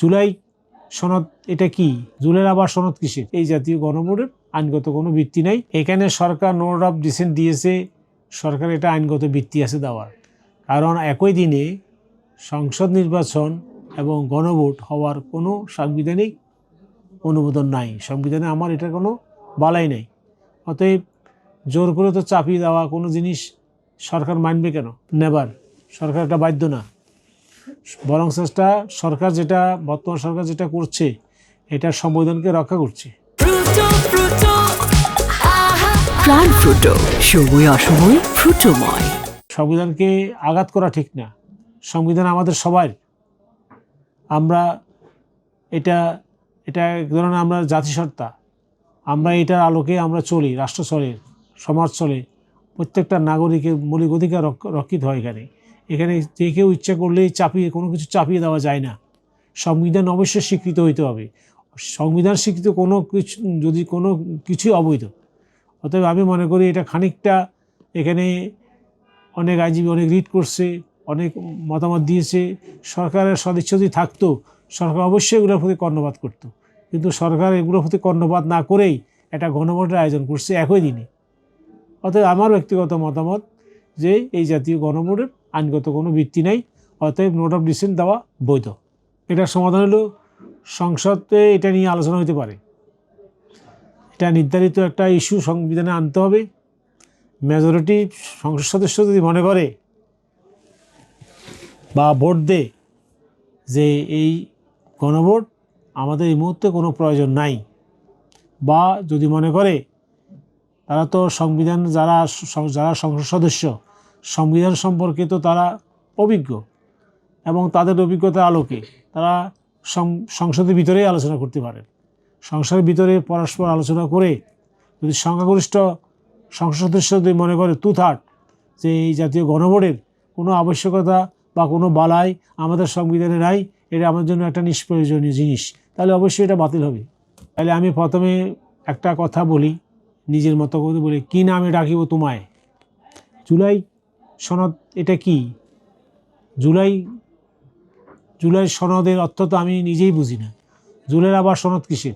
জুলাই সনদ এটা কি? জুলাইয়ের আবার সনদ কিসের? এই জাতীয় গণভোটের আইনগত কোনো ভিত্তি নাই। এখানে সরকার নোট অফ ডিসেন্ট দিয়েছে, সরকার এটা আইনগত ভিত্তি আছে দেওয়ার। কারণ একই দিনে সংসদ নির্বাচন এবং গণভোট হওয়ার কোনো সাংবিধানিক অনুমোদন নাই, সংবিধানে আমার এটার কোনো বালাই নাই। অতএব জোর করে তো চাপিয়ে দেওয়া কোনো জিনিস সরকার মানবে কেন? নেবার সরকার এটা বাধ্য না। বরং চেষ্টা সরকার যেটা বর্তমান সরকার যেটা করছে এটা সংবিধানকে রক্ষা করছে। প্রাণ ফ্রুটো, সময় অসময় ফ্রুটোময়। সংবিধানকে আঘাত করা ঠিক না। সংবিধান আমাদের সবার। আমরা এটা এটা এক ধরনের আমরা জাতিসত্তা, আমরা এটার আলোকে আমরা চলি, রাষ্ট্র চলে, সমাজ চলে, প্রত্যেকটা নাগরিকের মৌলিক অধিকার রক্ষিত হয়। এখানে যে কেউ ইচ্ছা করলেই চাপিয়ে কোনো কিছু চাপিয়ে দেওয়া যায় না। সংবিধান অবশ্যই স্বীকৃত হইতে হবে। সংবিধান স্বীকৃত কোনো কিছু যদি কোনো কিছুই অবৈধ। অতএব আমি মনে করি এটা খানিকটা এখানে অনেক আইনজীবী অনেক রিট করছে, অনেক মতামত দিয়েছে। সরকারের সদিচ্ছা যদি থাকতো সরকার অবশ্যই এগুলোর প্রতি কর্ণপাত করতো, কিন্তু সরকার এগুলোর প্রতি কর্ণপাত না করেই একটা গণভোটের আয়োজন করছে একই দিনে। অতএব আমার ব্যক্তিগত মতামত যে এই জাতীয় গণভোটের আইনগত কোনো ভিত্তি নাই, অতএব নোট অফ ডিসেন্ট দেওয়া বৈধ। এটার সমাধান হলো সংসদে এটা নিয়ে আলোচনা হতে পারে। এটা নির্ধারিত একটা ইস্যু সংবিধানে আনতে হবে। মেজরিটি সংসদ সদস্য যদি মনে করে বা ভোট দেয় যে এই গণভোট আমাদের এই মুহূর্তে কোনো প্রয়োজন নাই, বা যদি মনে করে তারা তো সংবিধান যারা সংসদ সদস্য সংবিধান সম্পর্কে তো তারা অভিজ্ঞ, এবং তাদের অভিজ্ঞতার আলোকে তারা সংসদের ভিতরেই আলোচনা করতে পারেন। সংসদের ভিতরে পরস্পর আলোচনা করে যদি সংখ্যাগরিষ্ঠ সংসদ সদস্য যদি মনে করে 2/3 যে এই জাতীয় গণভোটের কোনো আবশ্যকতা বা কোনো বালাই আমাদের সংবিধানে নাই, এটা আমার জন্য একটা নিষ্প্রয়োজনীয় জিনিস, তাহলে অবশ্যই এটা বাতিল হবে। তাহলে আমি প্রথমে একটা কথা বলি, নিজের মতো করে বলি, কী নামে ডাকিব তোমায়? জুলাই সনদ এটা কি? জুলাই সনদের অর্থ তো আমি নিজেই বুঝি না। জুলাইয়ের আবার সনদ কিসের?